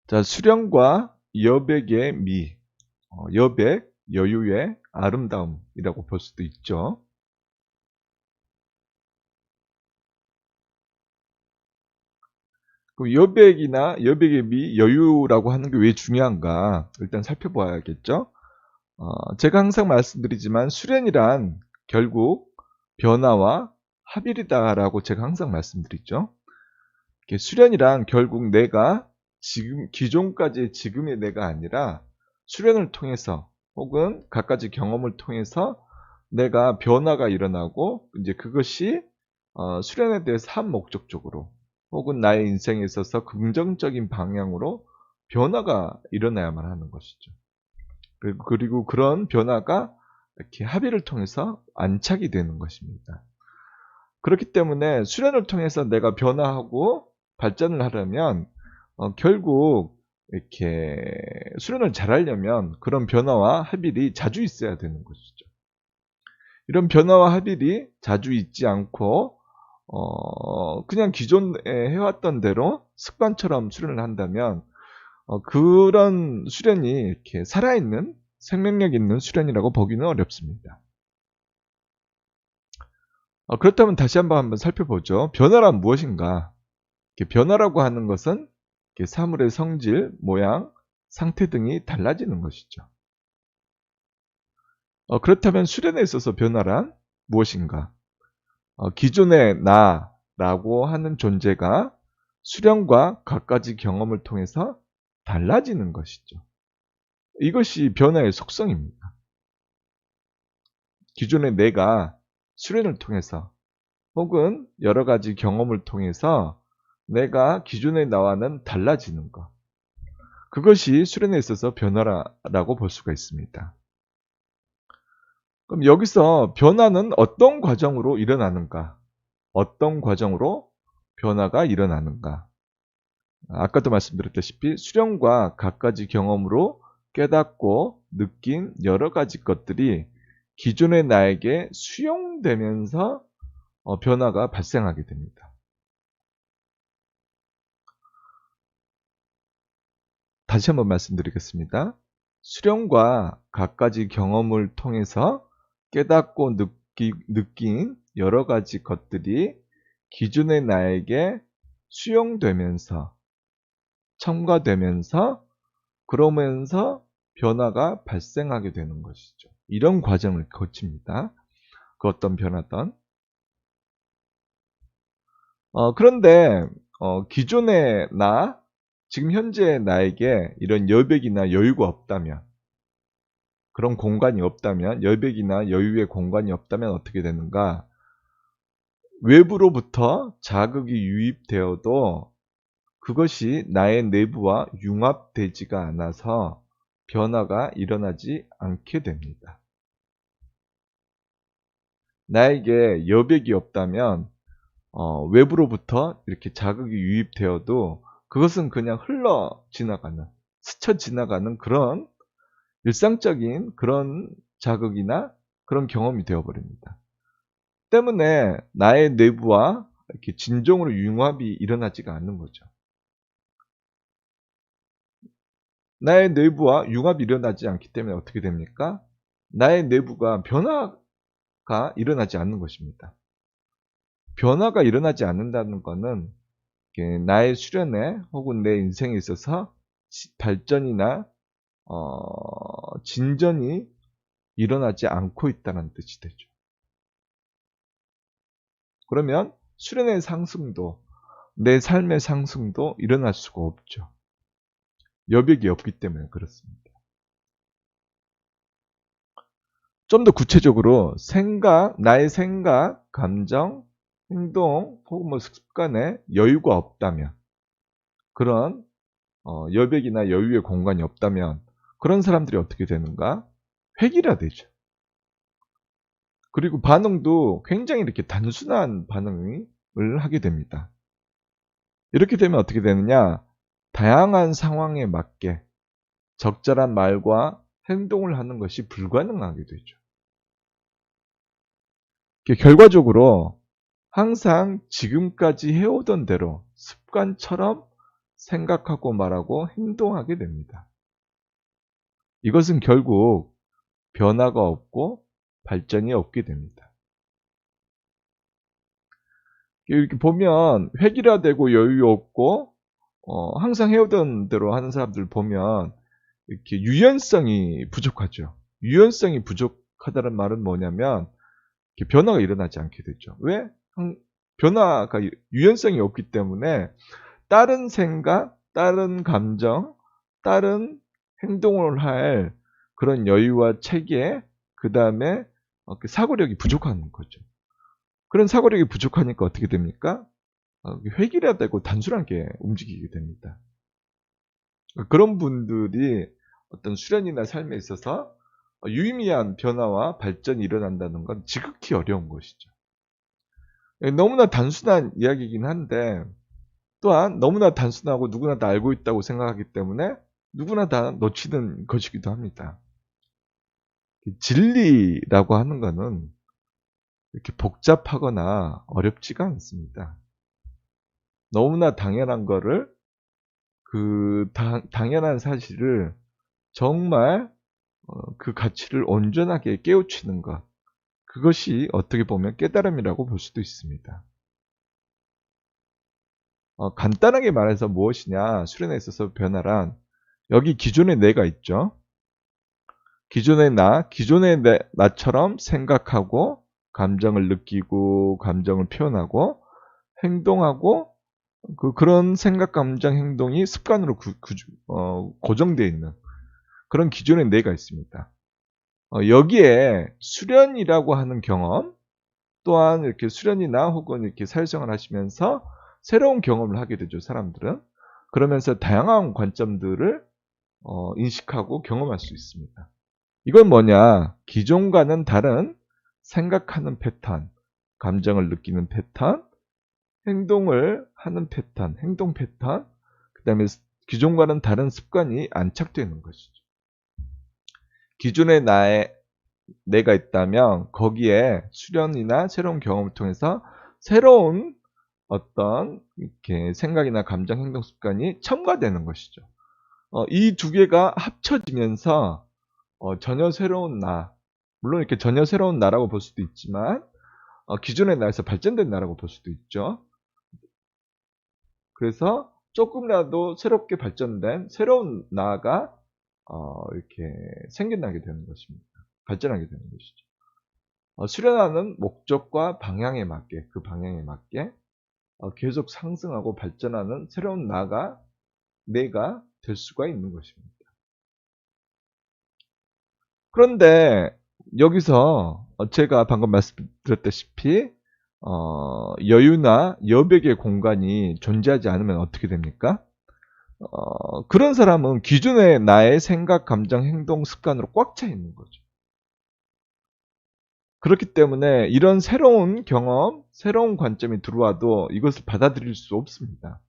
자, 수련과 여백의 미, 여백, 여유의 아름다움이라고 볼 수도 있죠. 그 여백이나 여백의 미, 여유라고 하는 게 왜 중요한가? 일단 살펴봐야겠죠. 제가 항상 말씀드리지만 수련이란 결국 변화와 합일이다라고 제가 항상 말씀드리죠. 수련이란 결국 내가 지금 기존까지의 지금의 내가 아니라 수련을 통해서 혹은 갖가지 경험을 통해서 내가 변화가 일어나고 이제 그것이 수련에 대해서 한 목적적으로 혹은 나의 인생에 있어서 긍정적인 방향으로 변화가 일어나야만 하는 것이죠. 그리고 그런 변화가 이렇게 합의를 통해서 안착이 되는 것입니다. 그렇기 때문에 수련을 통해서 내가 변화하고 발전을 하려면 결국 이렇게 수련을 잘하려면 그런 변화와 합일이 자주 있어야 되는 것이죠. 이런 변화와 합일이 자주 있지 않고 그냥 기존에 해왔던 대로 습관처럼 수련을 한다면 그런 수련이 이렇게 살아있는 생명력 있는 수련이라고 보기는 어렵습니다. 그렇다면 다시 한번 살펴보죠. 변화란 무엇인가? 변화라고 하는 것은 사물의 성질, 모양, 상태 등이 달라지는 것이죠. 그렇다면 수련에 있어서 변화란 무엇인가? 기존의 나라고 하는 존재가 수련과 갖가지 경험을 통해서 달라지는 것이죠. 이것이 변화의 속성입니다. 기존의 내가 수련을 통해서 혹은 여러 가지 경험을 통해서 내가 기존의 나와는 달라지는 것. 그것이 수련에 있어서 변화라고 볼 수가 있습니다. 그럼 여기서 변화는 어떤 과정으로 일어나는가? 어떤 과정으로 변화가 일어나는가? 아까도 말씀드렸다시피 수련과 갖가지 경험으로 깨닫고 느낀 여러 가지 것들이 기존의 나에게 수용되면서 변화가 발생하게 됩니다. 다시 한번 말씀드리겠습니다. 수련과 갖가지 경험을 통해서 깨닫고 느낀 여러 가지 것들이 기존의 나에게 수용되면서 첨가되면서 그러면서 변화가 발생하게 되는 것이죠. 이런 과정을 거칩니다. 그 어떤 변화든. 그런데 기존의 나, 지금 현재의 나에게 이런 여백이나 여유가 없다면, 그런 공간이 없다면, 여백이나 여유의 공간이 없다면 어떻게 되는가? 외부로부터 자극이 유입되어도 그것이 나의 내부와 융합되지가 않아서 변화가 일어나지 않게 됩니다. 나에게 여백이 없다면 외부로부터 이렇게 자극이 유입되어도 그것은 그냥 흘러 지나가는, 스쳐 지나가는 그런 일상적인 그런 자극이나 그런 경험이 되어버립니다. 때문에 나의 내부와 이렇게 진정으로 융합이 일어나지가 않는 거죠. 나의 내부와 융합이 일어나지 않기 때문에 어떻게 됩니까? 나의 내부가 변화가 일어나지 않는 것입니다. 변화가 일어나지 않는다는 것은 나의 수련에 혹은 내 인생에 있어서 발전이나 진전이 일어나지 않고 있다는 뜻이 되죠. 그러면 수련의 상승도 내 삶의 상승도 일어날 수가 없죠. 여백이 없기 때문에 그렇습니다. 좀 더 구체적으로 나의 생각, 감정, 행동 혹은 습관에 여유가 없다면 그런 여백이나 여유의 공간이 없다면 그런 사람들이 어떻게 되는가? 획일화되죠. 그리고 반응도 굉장히 이렇게 단순한 반응을 하게 됩니다. 이렇게 되면 어떻게 되느냐? 다양한 상황에 맞게 적절한 말과 행동을 하는 것이 불가능하게 되죠. 결과적으로 항상 지금까지 해오던 대로 습관처럼 생각하고 말하고 행동하게 됩니다. 이것은 결국 변화가 없고 발전이 없게 됩니다. 이렇게 보면 획일화되고 여유 없고 항상 해오던 대로 하는 사람들 보면 이렇게 유연성이 부족하죠. 유연성이 부족하다는 말은 뭐냐면 변화가 일어나지 않게 되죠. 왜? 변화가 유연성이 없기 때문에 다른 생각, 다른 감정, 다른 행동을 할 그런 여유와 체계, 그 다음에 사고력이 부족한 거죠. 그런 사고력이 부족하니까 어떻게 됩니까? 획일화되고 단순하게 움직이게 됩니다. 그런 분들이 어떤 수련이나 삶에 있어서 유의미한 변화와 발전이 일어난다는 건 지극히 어려운 것이죠. 너무나 단순한 이야기이긴 한데 또한 너무나 단순하고 누구나 다 알고 있다고 생각하기 때문에 누구나 다 놓치는 것이기도 합니다. 진리라고 하는 것은 이렇게 복잡하거나 어렵지가 않습니다. 너무나 당연한 거를 당연한 사실을 정말 그 가치를 온전하게 깨우치는 것, 그것이 어떻게 보면 깨달음이라고 볼 수도 있습니다. 간단하게 말해서 무엇이냐, 수련에 있어서 변화란 여기 기존의 내가 있죠. 기존의 나처럼 생각하고 감정을 느끼고 감정을 표현하고 행동하고 그런 생각, 감정, 행동이 습관으로 고정되어 있는 그런 기존의 내가 있습니다. 여기에 수련이라고 하는 경험, 또한 이렇게 수련이나 혹은 이렇게 사회생활 하시면서 새로운 경험을 하게 되죠, 사람들은. 그러면서 다양한 관점들을 인식하고 경험할 수 있습니다. 이건 뭐냐? 기존과는 다른 생각하는 패턴, 감정을 느끼는 패턴, 행동을 하는 패턴, 행동 패턴, 그 다음에 기존과는 다른 습관이 안착되는 것이죠. 기존의 내가 있다면 거기에 수련이나 새로운 경험을 통해서 새로운 어떤 이렇게 생각이나 감정, 행동 습관이 첨가되는 것이죠. 이 두 개가 합쳐지면서 전혀 새로운 나, 물론 이렇게 전혀 새로운 나라고 볼 수도 있지만 기존의 나에서 발전된 나라고 볼 수도 있죠. 그래서 조금이라도 새롭게 발전된 새로운 나가 이렇게 생겨나게 되는 것입니다. 발전하게 되는 것이죠. 수련하는 목적과 방향에 맞게, 그 방향에 맞게 계속 상승하고 발전하는 새로운 나가, 내가 될 수가 있는 것입니다. 그런데 여기서 제가 방금 말씀드렸다시피 여유나 여백의 공간이 존재하지 않으면 어떻게 됩니까? 그런 사람은 기존의 나의 생각, 감정, 행동, 습관으로 꽉 차 있는 거죠. 그렇기 때문에 이런 새로운 경험, 새로운 관점이 들어와도 이것을 받아들일 수 없습니다.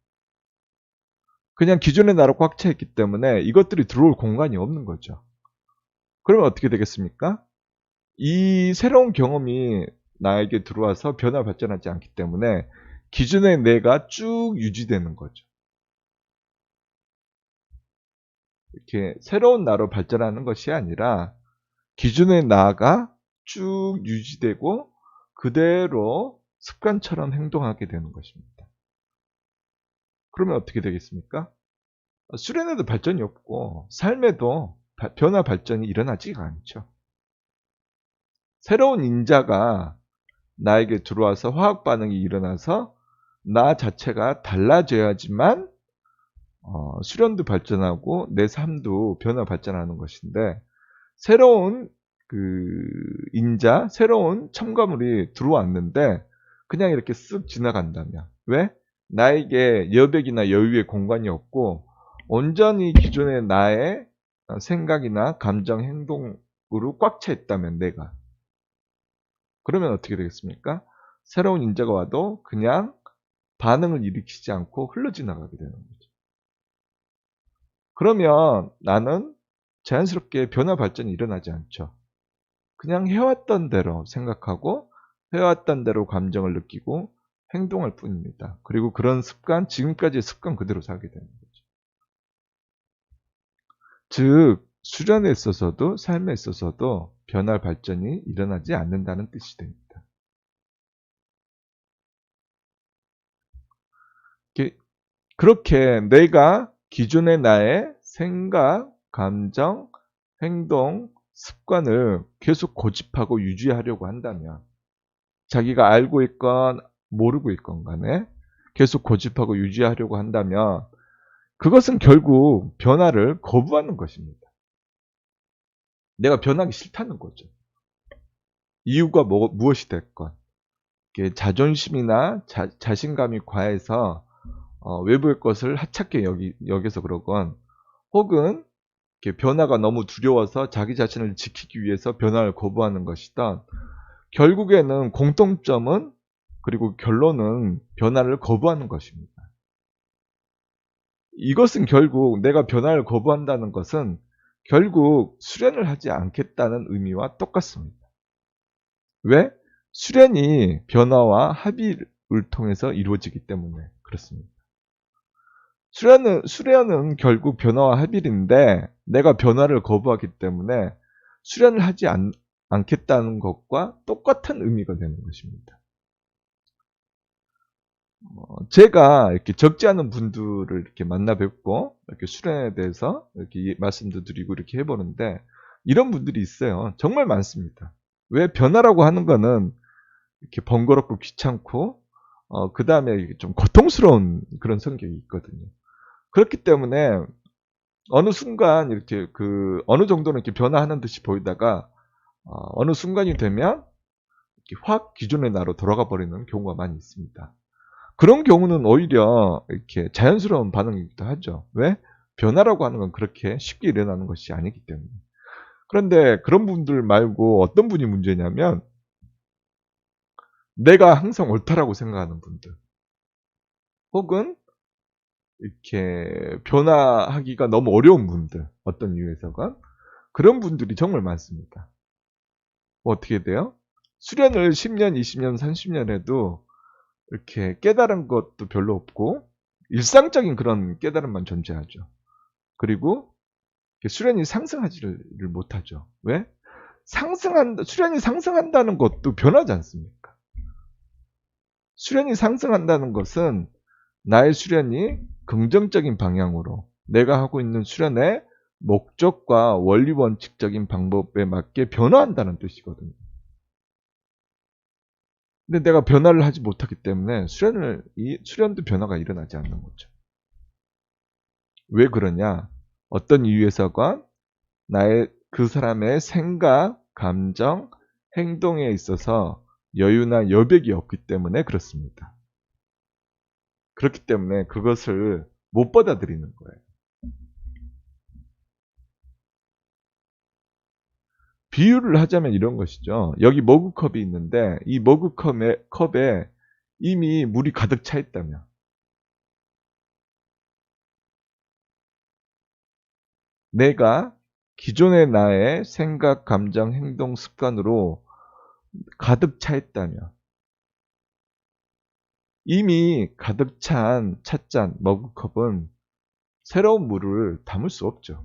그냥 기존의 나로 꽉 차 있기 때문에 이것들이 들어올 공간이 없는 거죠. 그러면 어떻게 되겠습니까? 이 새로운 경험이 나에게 들어와서 변화 발전하지 않기 때문에 기존의 내가 쭉 유지되는 거죠. 이렇게 새로운 나로 발전하는 것이 아니라 기존의 나가 쭉 유지되고 그대로 습관처럼 행동하게 되는 것입니다. 그러면 어떻게 되겠습니까? 수련에도 발전이 없고 삶에도 변화 발전이 일어나지가 않죠. 새로운 인자가 나에게 들어와서 화학 반응이 일어나서 나 자체가 달라져야지만 수련도 발전하고 내 삶도 변화 발전하는 것인데 새로운 인자, 새로운 첨가물이 들어왔는데 그냥 이렇게 쓱 지나간다면 왜? 나에게 여백이나 여유의 공간이 없고 온전히 기존의 나의 생각이나 감정, 행동으로 꽉 차 있다면 내가 그러면 어떻게 되겠습니까? 새로운 인자가 와도 그냥 반응을 일으키지 않고 흘러 지나가게 되는 거죠. 그러면 나는 자연스럽게 변화 발전이 일어나지 않죠. 그냥 해왔던 대로 생각하고 해왔던 대로 감정을 느끼고 행동할 뿐입니다. 그리고 그런 습관, 지금까지의 습관 그대로 살게 되는 거죠. 즉, 수련에 있어서도 삶에 있어서도 변화 발전이 일어나지 않는다는 뜻이 됩니다. 그렇게 내가 기존의 나의 생각, 감정, 행동, 습관을 계속 고집하고 유지하려고 한다면 자기가 알고 있건 모르고 있건 간에 계속 고집하고 유지하려고 한다면 그것은 결국 변화를 거부하는 것입니다. 내가 변하기 싫다는 거죠. 이유가 무엇이 됐건 자존심이나 자신감이 과해서 외부의 것을 하찮게 여겨서 그러건 혹은 변화가 너무 두려워서 자기 자신을 지키기 위해서 변화를 거부하는 것이든 결국에는 공통점은 그리고 결론은 변화를 거부하는 것입니다. 이것은 결국 내가 변화를 거부한다는 것은 결국 수련을 하지 않겠다는 의미와 똑같습니다. 왜? 수련이 변화와 합의를 통해서 이루어지기 때문에 그렇습니다. 수련은 결국 변화와 합일인데 내가 변화를 거부하기 때문에 수련을 하지 않겠다는 것과 똑같은 의미가 되는 것입니다. 제가 이렇게 적지 않은 분들을 이렇게 만나 뵙고 이렇게 수련에 대해서 이렇게 말씀도 드리고 이렇게 해보는데 이런 분들이 있어요. 정말 많습니다. 왜? 변화라고 하는 거는 이렇게 번거롭고 귀찮고 그 다음에 좀 고통스러운 그런 성격이 있거든요. 그렇기 때문에 어느 순간 이렇게 어느 정도는 이렇게 변화하는 듯이 보이다가 어느 순간이 되면 이렇게 확 기존의 나로 돌아가 버리는 경우가 많이 있습니다. 그런 경우는 오히려 이렇게 자연스러운 반응이기도 하죠. 왜? 변화라고 하는 건 그렇게 쉽게 일어나는 것이 아니기 때문에. 그런데 그런 분들 말고 어떤 분이 문제냐면 내가 항상 옳다라고 생각하는 분들 혹은 이렇게 변화하기가 너무 어려운 분들 어떤 이유에서건 그런 분들이 정말 많습니다. 어떻게 돼요? 수련을 10년, 20년, 30년 해도 이렇게 깨달은 것도 별로 없고 일상적인 그런 깨달음만 존재하죠. 그리고 수련이 상승하지를 못하죠. 왜? 수련이 상승한다는 것도 변하지 않습니까? 수련이 상승한다는 것은 나의 수련이 긍정적인 방향으로 내가 하고 있는 수련의 목적과 원리 원칙적인 방법에 맞게 변화한다는 뜻이거든요. 근데 내가 변화를 하지 못하기 때문에 수련도 변화가 일어나지 않는 거죠. 왜 그러냐? 어떤 이유에서건 그 사람의 생각, 감정, 행동에 있어서 여유나 여백이 없기 때문에 그렇습니다. 그렇기 때문에 그것을 못 받아들이는 거예요. 비유를 하자면 이런 것이죠. 여기 머그컵이 있는데 이 머그컵에 이미 물이 가득 차 있다면 내가 기존의 나의 생각, 감정, 행동, 습관으로 가득 차 있다면 이미 가득 찬 찻잔, 머그컵은 새로운 물을 담을 수 없죠.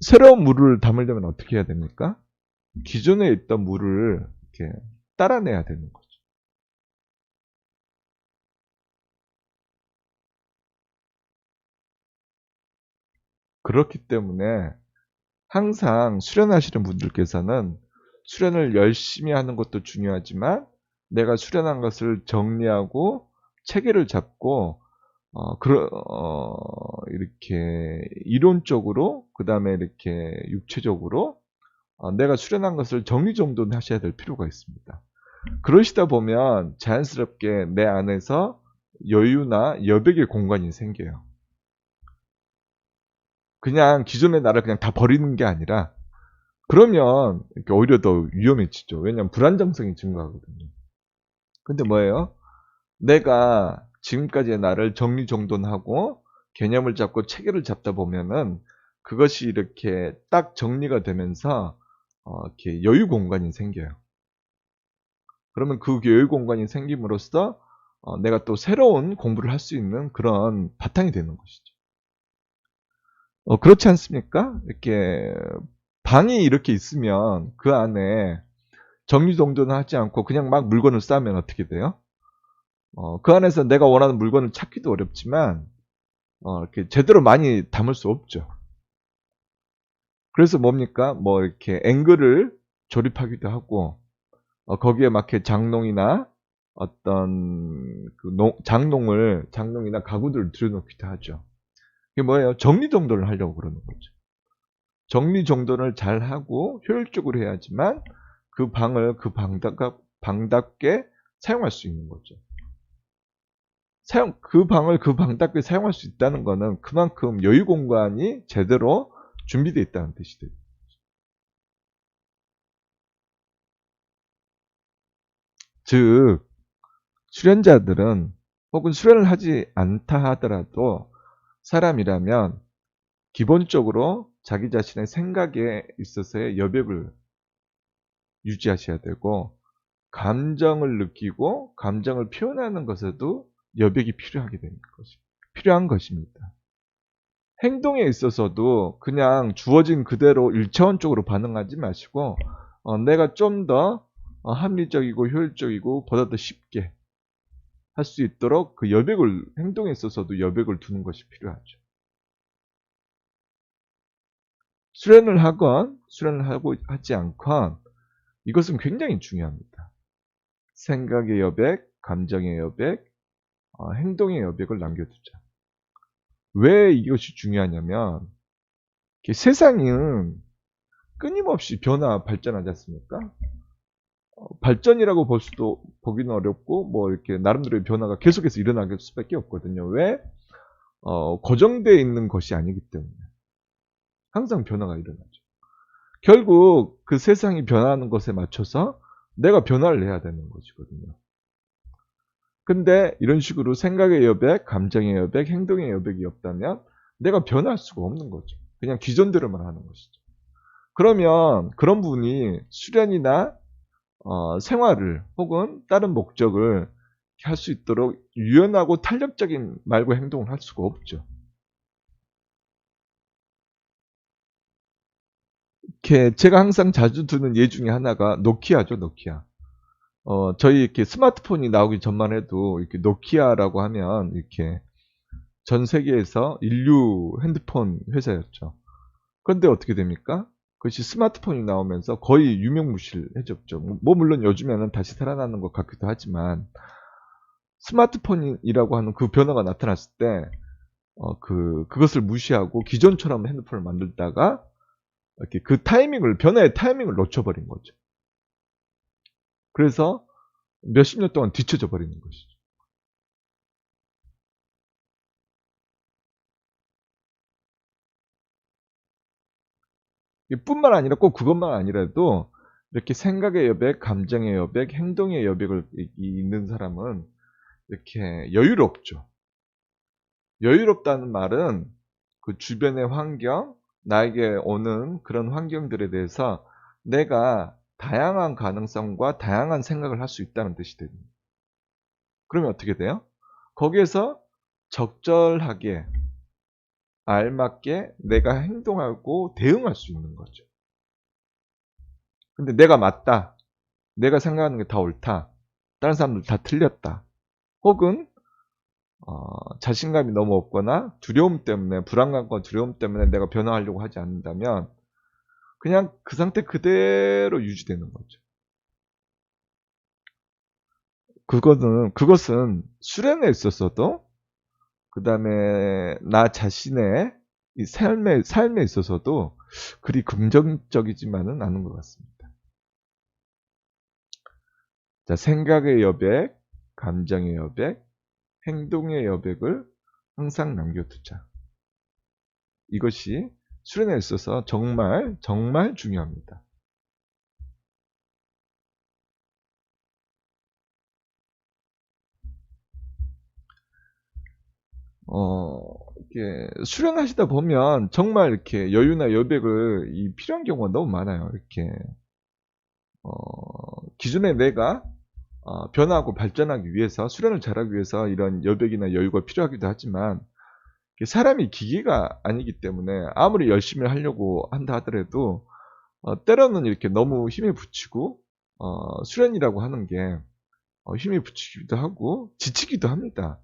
새로운 물을 담으려면 어떻게 해야 됩니까? 기존에 있던 물을 이렇게 따라내야 되는 거죠. 그렇기 때문에 항상 수련하시는 분들께서는 수련을 열심히 하는 것도 중요하지만 내가 수련한 것을 정리하고 체계를 잡고 이렇게 이론적으로 그 다음에 이렇게 육체적으로 내가 수련한 것을 정리정돈하셔야 될 필요가 있습니다. 그러시다 보면 자연스럽게 내 안에서 여유나 여백의 공간이 생겨요. 그냥 기존의 나를 그냥 다 버리는 게 아니라 그러면 이렇게 오히려 더 위험해지죠. 왜냐하면 불안정성이 증가하거든요. 근데 뭐예요? 내가 지금까지의 나를 정리정돈하고 개념을 잡고 체계를 잡다 보면은 그것이 이렇게 딱 정리가 되면서 이렇게 여유 공간이 생겨요. 그러면 그 여유 공간이 생김으로써 내가 또 새로운 공부를 할 수 있는 그런 바탕이 되는 것이죠. 그렇지 않습니까? 이렇게 방이 이렇게 있으면 그 안에 정리정돈을 하지 않고 그냥 막 물건을 쌓으면 어떻게 돼요? 그 안에서 내가 원하는 물건을 찾기도 어렵지만 이렇게 제대로 많이 담을 수 없죠. 그래서 뭡니까? 뭐 이렇게 앵글을 조립하기도 하고 거기에 맞게 장롱이나 어떤 그 장롱이나 가구들을 들여놓기도 하죠. 이게 뭐예요? 정리정돈을 하려고 그러는 거죠. 정리정돈을 잘 하고 효율적으로 해야지만 그 방을 그 방답게 사용할 수 있는 거죠. 그 방을 그 방답게 사용할 수 있다는 것은 그만큼 여유 공간이 제대로 준비되어 있다는 뜻이 돼요. 즉, 수련자들은 혹은 수련을 하지 않다 하더라도 사람이라면 기본적으로 자기 자신의 생각에 있어서의 여백을 유지하셔야 되고, 감정을 느끼고 감정을 표현하는 것에도 여백이 필요한 것입니다. 행동에 있어서도 그냥 주어진 그대로 일차원적으로 반응하지 마시고 내가 좀 더 합리적이고 효율적이고 보다 더 쉽게 할 수 있도록 그 여백을, 행동에 있어서도 여백을 두는 것이 필요하죠. 수련을 하고 하지 않건 이것은 굉장히 중요합니다. 생각의 여백, 감정의 여백, 행동의 여백을 남겨두자. 왜 이것이 중요하냐면 세상은 끊임없이 발전하지 않습니까? 발전이라고 보기는 어렵고 뭐 이렇게 나름대로의 변화가 계속해서 일어날 수밖에 없거든요. 왜? 고정되어 있는 것이 아니기 때문에 항상 변화가 일어나죠. 결국 그 세상이 변화하는 것에 맞춰서 내가 변화를 해야 되는 것이거든요. 근데 이런 식으로 생각의 여백, 감정의 여백, 행동의 여백이 없다면 내가 변할 수가 없는 거죠. 그냥 기존대로만 하는 것이죠. 그러면 그런 분이 수련이나 생활을 혹은 다른 목적을 할 수 있도록 유연하고 탄력적인 말과 행동을 할 수가 없죠. 제가 항상 자주 두는 예 중에 하나가 노키아죠, 노키아. 저희 이렇게 스마트폰이 나오기 전만 해도 이렇게 노키아라고 하면 이렇게 전 세계에서 인류 핸드폰 회사였죠. 그런데 어떻게 됩니까? 그것이 스마트폰이 나오면서 거의 유명무실해졌죠. 뭐 물론 요즘에는 다시 살아나는 것 같기도 하지만 스마트폰이라고 하는 그 변화가 나타났을 때 그것을 무시하고 기존처럼 핸드폰을 만들다가 이렇게 변화의 타이밍을 놓쳐버린 거죠. 그래서 몇십 년 동안 뒤쳐져 버리는 것이죠. 뿐만 아니라 꼭 그것만 아니라도 이렇게 생각의 여백, 감정의 여백, 행동의 여백을 있는 사람은 이렇게 여유롭죠. 여유롭다는 말은 그 주변의 환경, 나에게 오는 그런 환경들에 대해서 내가 다양한 가능성과 다양한 생각을 할 수 있다는 뜻이 됩니다. 그러면 어떻게 돼요? 거기에서 적절하게 알맞게 내가 행동하고 대응할 수 있는 거죠. 근데 내가 맞다. 내가 생각하는 게 다 옳다. 다른 사람들 다 틀렸다. 혹은 자신감이 너무 없거나 두려움 때문에, 불안감과 두려움 때문에 내가 변화하려고 하지 않는다면 그냥 그 상태 그대로 유지되는 거죠. 그것은 수련에 있어서도, 그 다음에 나 자신의 이 삶에 있어서도 그리 긍정적이지만은 않은 것 같습니다. 자, 생각의 여백, 감정의 여백, 행동의 여백을 항상 남겨두자. 이것이 수련에 있어서 정말 정말 중요합니다. 이렇게 수련하시다 보면 정말 이렇게 여유나 여백을 필요한 경우가 너무 많아요. 이렇게 기존에 내가 변화하고 발전하기 위해서, 수련을 잘하기 위해서 이런 여백이나 여유가 필요하기도 하지만, 사람이 기계가 아니기 때문에 아무리 열심히 하려고 한다 하더라도 때로는 이렇게 너무 힘에 부치고 수련이라고 하는 게 힘에 부치기도 하고 지치기도 합니다.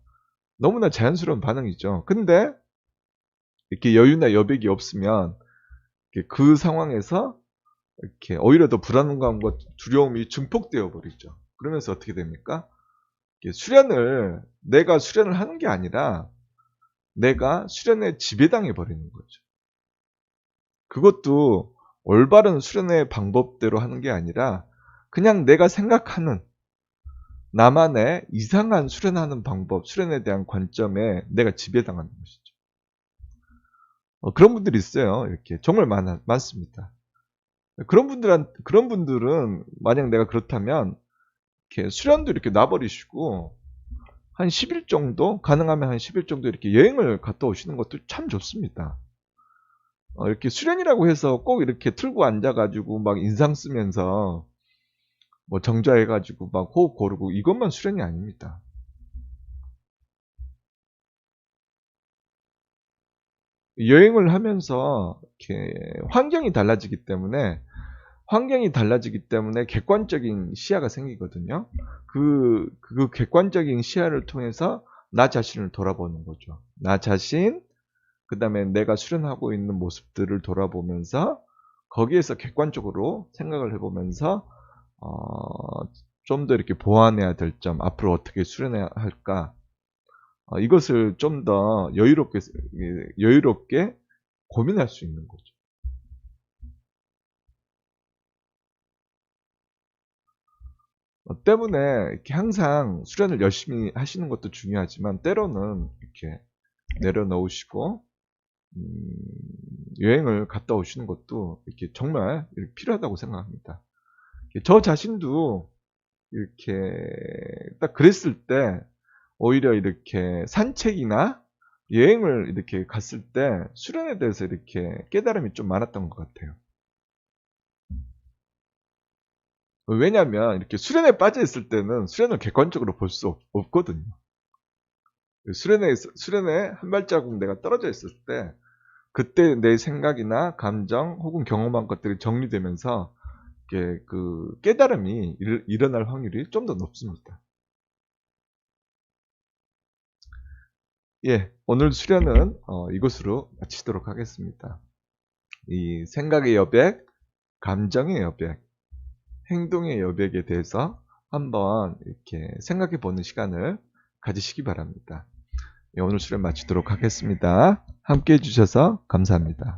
너무나 자연스러운 반응이죠. 근데 이렇게 여유나 여백이 없으면 그 상황에서 이렇게 오히려 더 불안감과 두려움이 증폭되어 버리죠. 그러면서 어떻게 됩니까? 내가 수련을 하는 게 아니라 내가 수련에 지배당해 버리는 거죠. 그것도 올바른 수련의 방법대로 하는 게 아니라 그냥 내가 생각하는 나만의 이상한 수련하는 방법, 수련에 대한 관점에 내가 지배당하는 것이죠. 그런 분들이 있어요. 이렇게 정말 많습니다. 그런 분들은 만약 내가 그렇다면 이렇게 수련도 이렇게 놔버리시고 한 10일 정도, 가능하면 한 10일 정도 이렇게 여행을 갔다 오시는 것도 참 좋습니다. 이렇게 수련이라고 해서 꼭 이렇게 틀고 앉아가지고 막 인상 쓰면서 뭐 정자해가지고 막 호흡 고르고 이것만 수련이 아닙니다. 여행을 하면서 이렇게 환경이 달라지기 때문에 객관적인 시야가 생기거든요. 그 객관적인 시야를 통해서 나 자신을 돌아보는 거죠. 나 자신, 그 다음에 내가 수련하고 있는 모습들을 돌아보면서 거기에서 객관적으로 생각을 해보면서 좀 더 이렇게 보완해야 될 점, 앞으로 어떻게 수련해야 할까, 이것을 좀 더 여유롭게 고민할 수 있는 거죠. 때문에 이렇게 항상 수련을 열심히 하시는 것도 중요하지만 때로는 이렇게 내려놓으시고 여행을 갔다 오시는 것도 이렇게 정말 필요하다고 생각합니다. 저 자신도 이렇게 딱 그랬을 때 오히려 이렇게 산책이나 여행을 이렇게 갔을 때 수련에 대해서 이렇게 깨달음이 좀 많았던 것 같아요. 왜냐하면 이렇게 수련에 빠져 있을 때는 수련을 객관적으로 볼 수 없거든요. 수련에 한 발자국 내가 떨어져 있을 때 그때 내 생각이나 감정 혹은 경험한 것들이 정리되면서 그 깨달음이 일어날 확률이 좀 더 높습니다. 예, 오늘 수련은 이것으로 마치도록 하겠습니다. 이 생각의 여백, 감정의 여백, 행동의 여백에 대해서 한번 이렇게 생각해 보는 시간을 가지시기 바랍니다. 예, 오늘 수련 마치도록 하겠습니다. 함께 해주셔서 감사합니다.